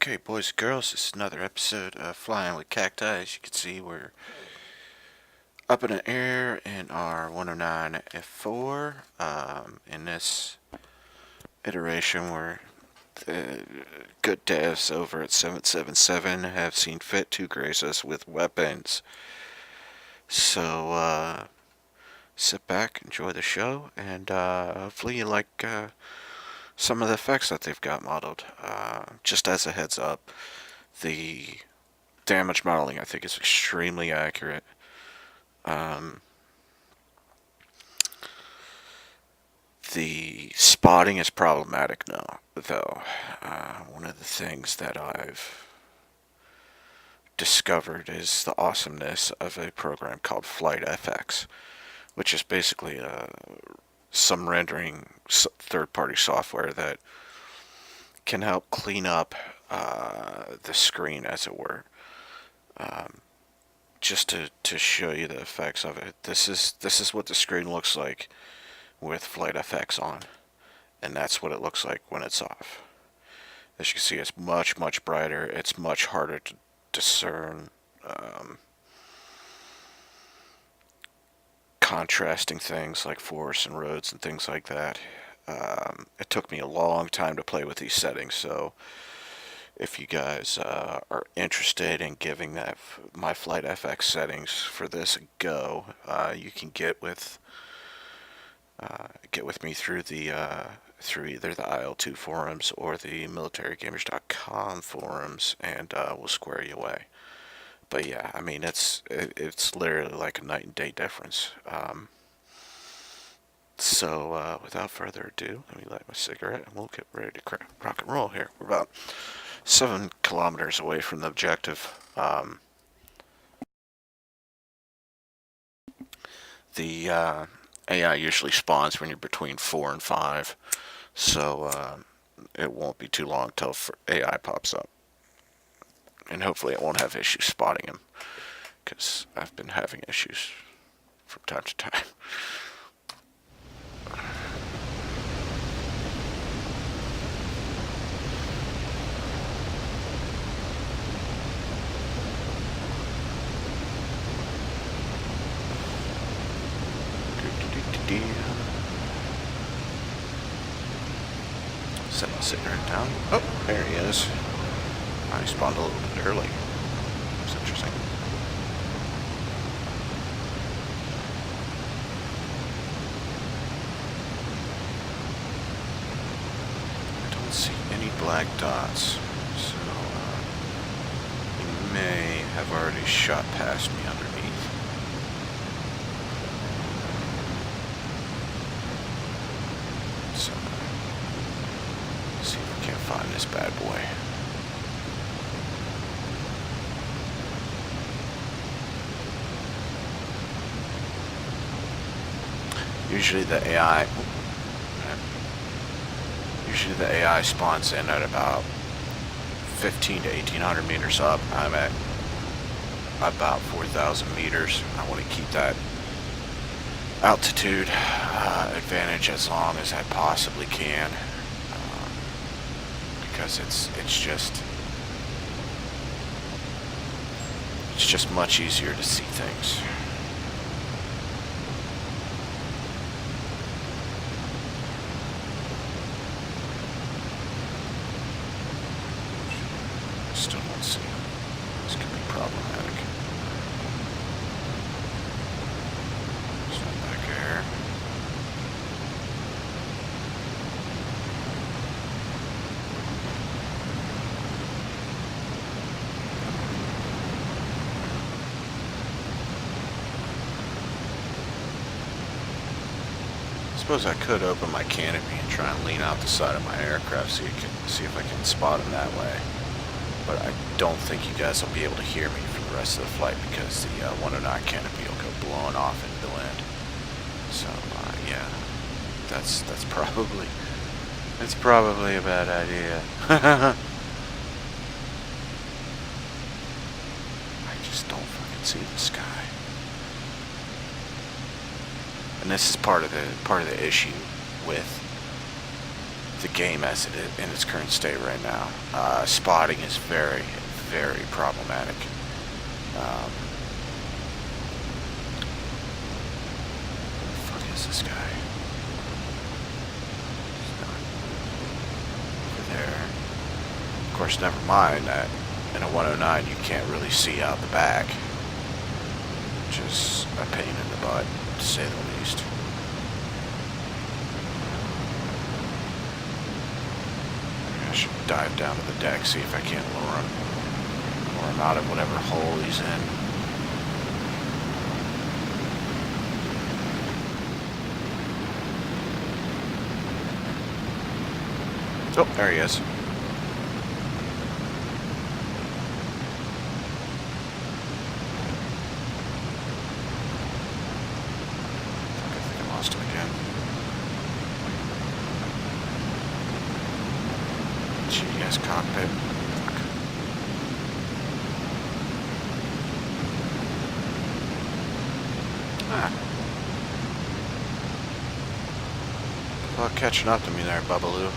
Okay, boys and girls, this is another episode of Flying with Cacti. As you can see, we're up in the air in our 109 F4. In this iteration, where the good devs over at 777 have seen fit to grace us with weapons. So, sit back, enjoy the show, and hopefully you like some of the effects that they've got modeled. Just as a heads up, the damage modeling, I think, is extremely accurate. The spotting is problematic now, though. One of the things that I've discovered is the awesomeness of a program called FlightFX, which is basically some rendering third-party software that can help clean up the screen, as it were. Just to show you the effects of it, this is what the screen looks like with FlightFX on, and that's what it looks like when it's off. As you can see, it's much brighter. It's much harder to discern contrasting things like forests and roads and things like that. It took me a long time to play with these settings, so if you guys are interested in giving my FlightFX settings for this a go, you can get with me through either the IL-2 forums or the MilitaryGamers.com forums, and we'll square you away. But yeah, I mean, it's literally like a night and day difference. So without further ado, let me light my cigarette and we'll get ready to rock and roll here. We're about 7 kilometers away from the objective. The AI usually spawns when you're between 4 and 5, so it won't be too long till AI pops up. And hopefully it won't have issues spotting him, because I've been having issues from time to time. Set my cigarette down. Oh, there he is. I spawned a little bit early. That's interesting. I don't see any black dots, so he may have already shot past me underneath. So, let's see if we can't find this bad boy. Usually the AI spawns in at about 15 to 1800 meters up. I'm at about 4,000 meters. I want to keep that altitude advantage as long as I possibly can, because it's just much easier to see things. Still don't see him. This could be problematic. Stand back here. I suppose I could open my canopy and try and lean out the side of my aircraft so you can see if I can spot him that way. But I don't think you guys will be able to hear me for the rest of the flight, because the 109 canopy will go blowing off into the wind. So yeah, that's probably a bad idea. I just don't fucking see the sky. And this is part of the issue with the game as it is in its current state right now. Spotting is very, very problematic. Who the fuck is this guy? He's not over there. Of course, never mind that in a 109 you can't really see out the back, which is a pain in the butt, to say the least. I should dive down to the deck, see if I can't lure him out of whatever hole he's in. Oh, there he is. I think I lost him again. GS cockpit. Fuck. Ah. Good luck catching up to me there, Bubbaloo.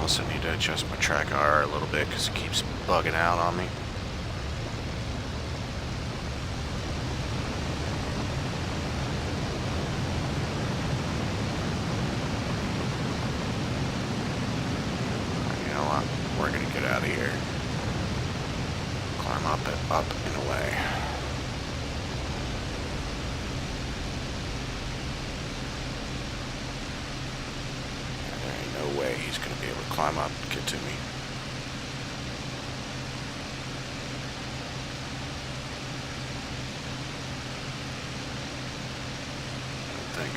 Also need to adjust my track R a little bit because it keeps bugging out on me. You know what? We're gonna get out of here. Climb up and away. No way he's going to be able to climb up and get to me. I don't think.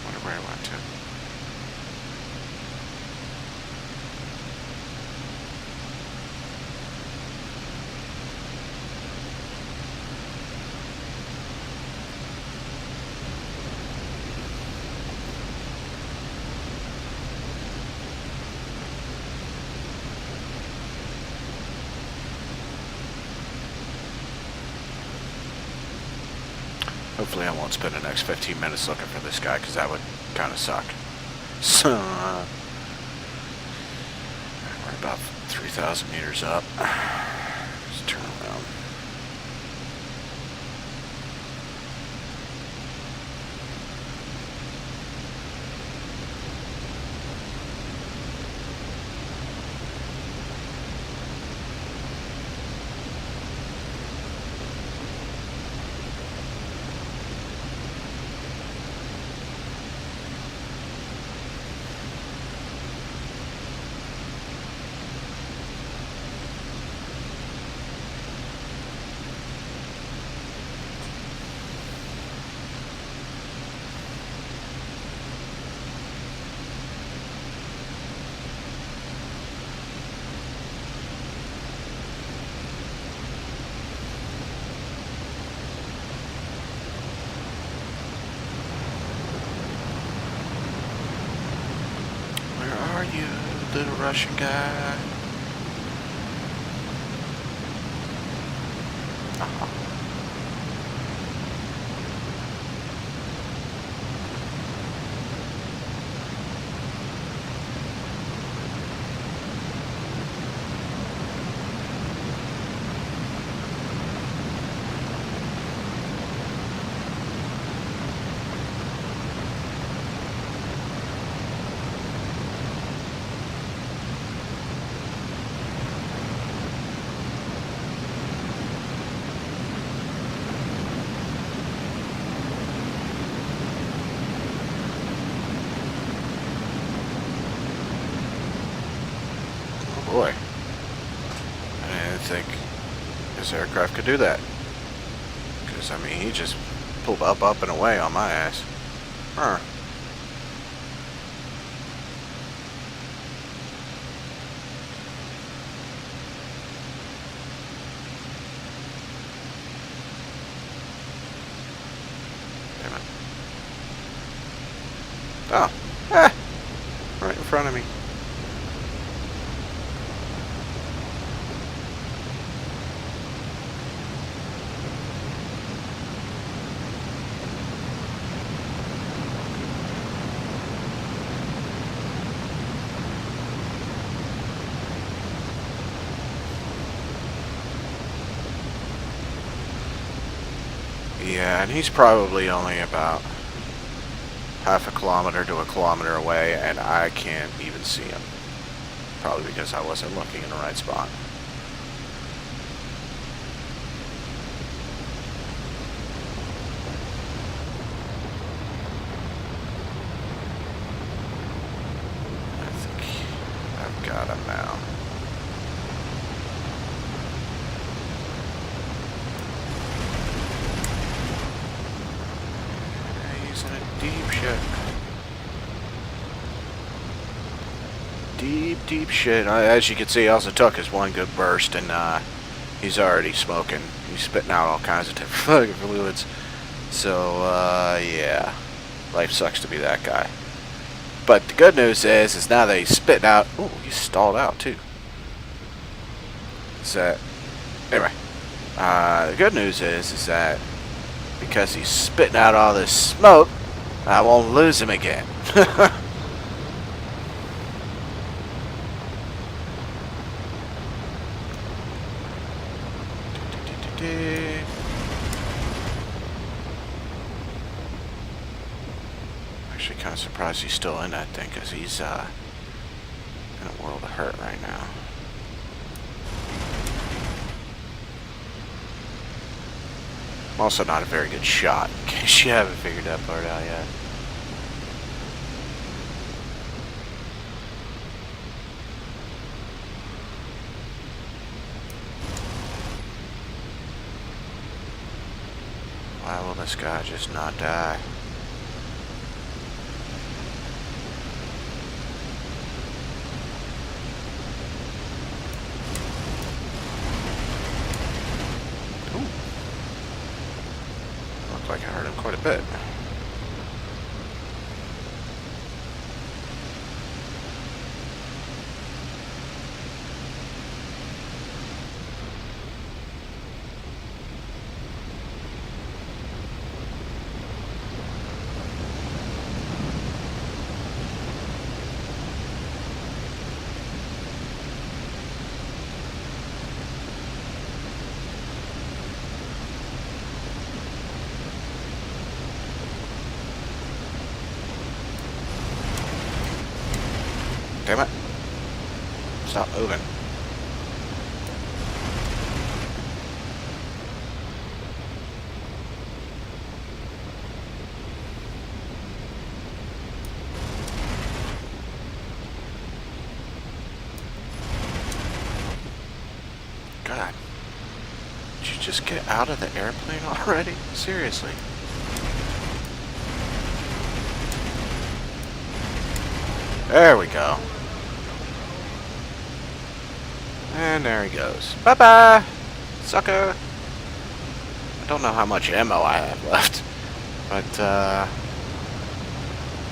Wonder where I went to. Hopefully I won't spend the next 15 minutes looking for this guy, because that would kind of suck. So, we're about 3,000 meters up. Just turn around. You little Russian guy. this aircraft could do that. Because, I mean, he just pulled up and away on my ass. Huh. Damn it. Oh. Ah! Right in front of me. Yeah, and he's probably only about half a kilometer to a kilometer away, and I can't even see him. Probably because I wasn't looking in the right spot. I think I've got him now. He's in a deep shit. Deep shit. As you can see, I also took his one good burst, and he's already smoking. He's spitting out all kinds of different fluids. So, yeah. Life sucks to be that guy. But the good news is now that he's spitting out... Ooh, he's stalled out, too. So, anyway. The good news is that because he's spitting out all this smoke, I won't lose him again. Actually, kind of surprised he's still in that thing, because he's in a world of hurt right now. I'm also not a very good shot, in case you haven't figured that part out yet. Why will this guy just not die? Ooh. Looked like I hurt him quite a bit. Damn it. Stop moving. God. Did you just get out of the airplane already? Seriously. There we go. And there he goes. Bye-bye, sucker. I don't know how much ammo I have left, but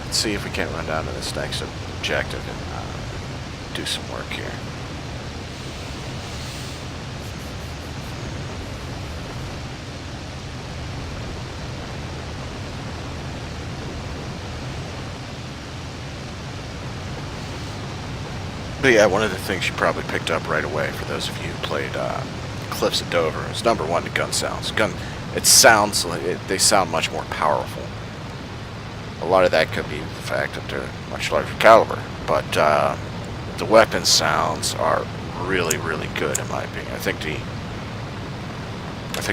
let's see if we can't run down to this next objective and do some work here. But yeah, one of the things you probably picked up right away, for those of you who played Cliffs of Dover, is number one, the gun sounds. It sounds like they sound much more powerful. A lot of that could be the fact that they're much larger caliber, but the weapon sounds are really, really good in my opinion. I think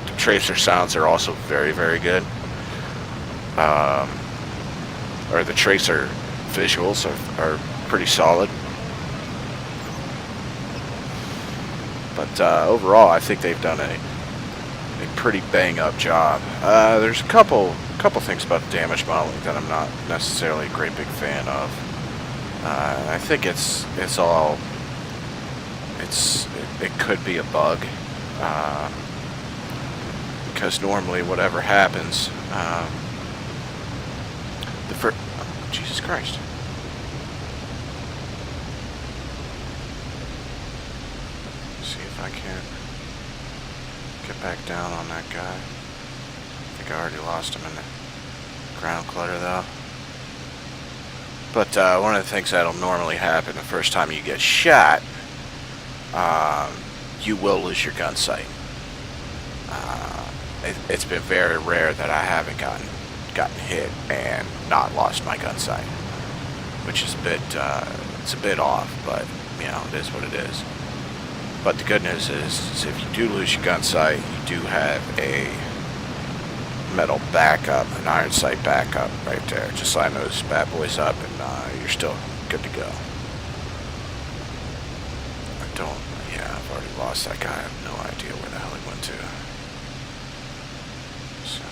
the tracer sounds are also very, very good. Or the tracer visuals are pretty solid. But overall, I think they've done a pretty bang-up job. There's a couple things about the damage modeling that I'm not necessarily a great big fan of. I think it could be a bug, because normally whatever happens, oh, Jesus Christ. See if I can get back down on that guy. I think I already lost him in the ground clutter though. But one of the things that'll normally happen the first time you get shot, you will lose your gun sight. It's been very rare that I haven't gotten hit and not lost my gun sight, which is it's a bit off, but you know, it is what it is. But the good news is if you do lose your gun sight, you do have a metal backup, an iron sight backup right there. Just line those bad boys up and you're still good to go. I've already lost that guy. I have no idea where the hell he went to. So,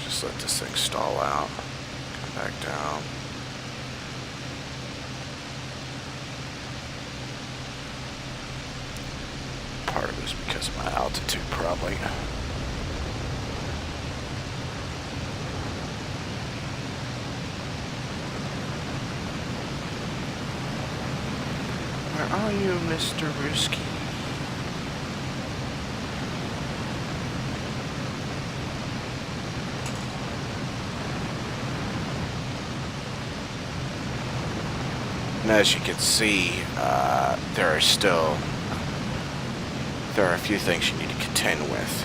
just let this thing stall out. Come back down. Part of it is because of my altitude, probably. Where are you, Mr. Ruski? And as you can see, there are a few things you need to contend with.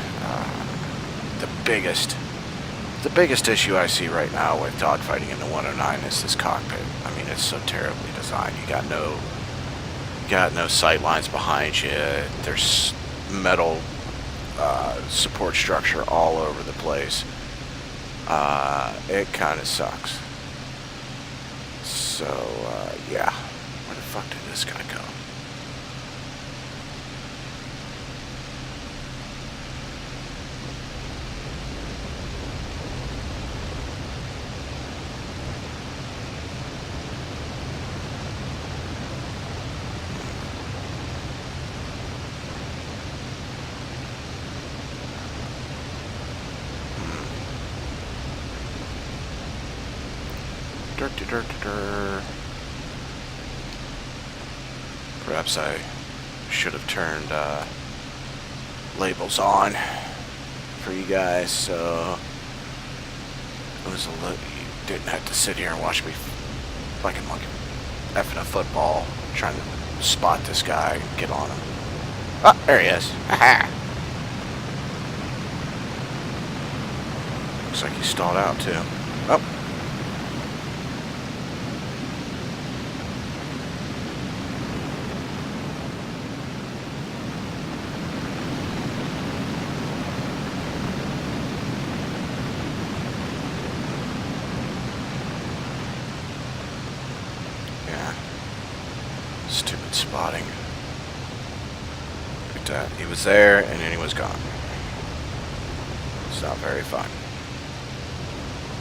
The biggest issue I see right now with dogfighting in the 109 is this cockpit. I mean, it's so terribly designed. You got no sight lines behind you. There's metal support structure all over the place. It kind of sucks. So, yeah. Where the fuck did this guy go? Perhaps I should have turned labels on for you guys, so it was you didn't have to sit here and watch me like effing a football trying to spot this guy and get on him. Oh, there he is. Aha! Looks like he stalled out too. Oh. Stupid spotting. Look at that. He was there and then he was gone. It's not very fun.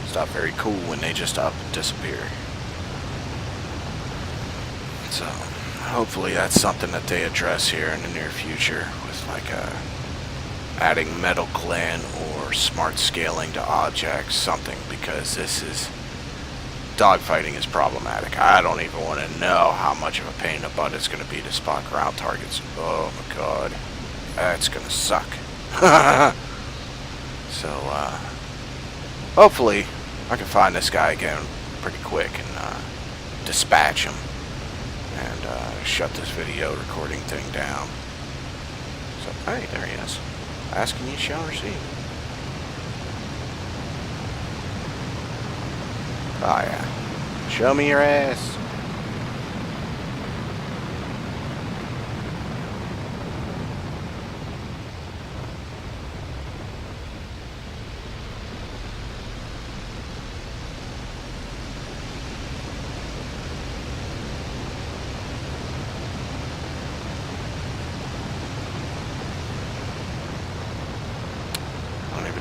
It's not very cool when they just up and disappear. So, hopefully that's something that they address here in the near future with like adding metal glen or smart scaling to objects, something, because dogfighting is problematic. I don't even want to know how much of a pain in the butt it's going to be to spot ground targets. Oh my god. That's going to suck. So, hopefully I can find this guy again pretty quick and dispatch him and shut this video recording thing down. So, hey, there he is. Asking you shall receive. Oh yeah. Show me your ass.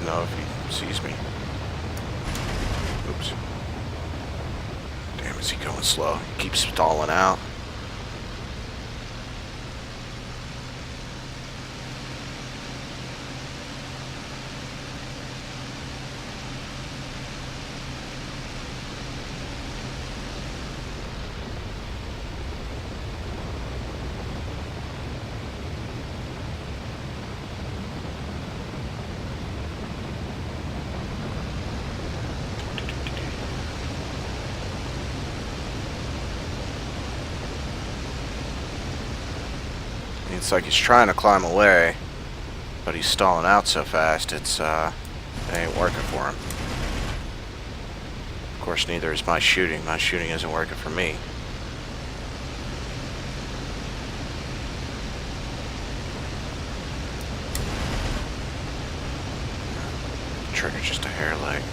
know if he sees me. Oops. Damn, is he going slow? He keeps stalling out. It's like he's trying to climb away, but he's stalling out so fast, it ain't working for him. Of course, neither is my shooting. My shooting isn't working for me. Trigger's just a hair late.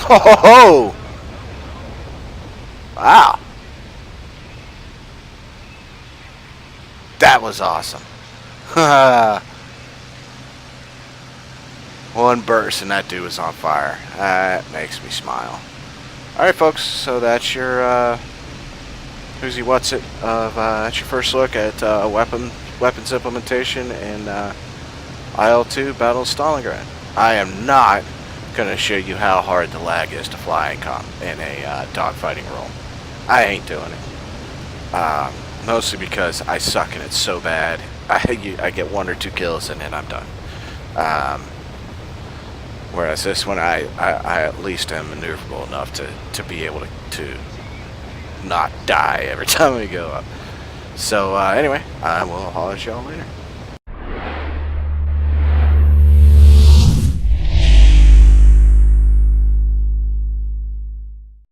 Ho ho ho! Wow. That was awesome. One burst and that dude was on fire. That makes me smile. Alright folks, so that's your who's he what's it of that's your first look at weapons implementation in IL-2 Battle of Stalingrad. I am not going to show you how hard the lag is to fly in a dogfighting role. I ain't doing it. Mostly because I suck and it's so bad. I get 1 or 2 kills and then I'm done. Whereas this one, I at least am maneuverable enough to be able to not die every time we go up. So anyway, I will holler at y'all later.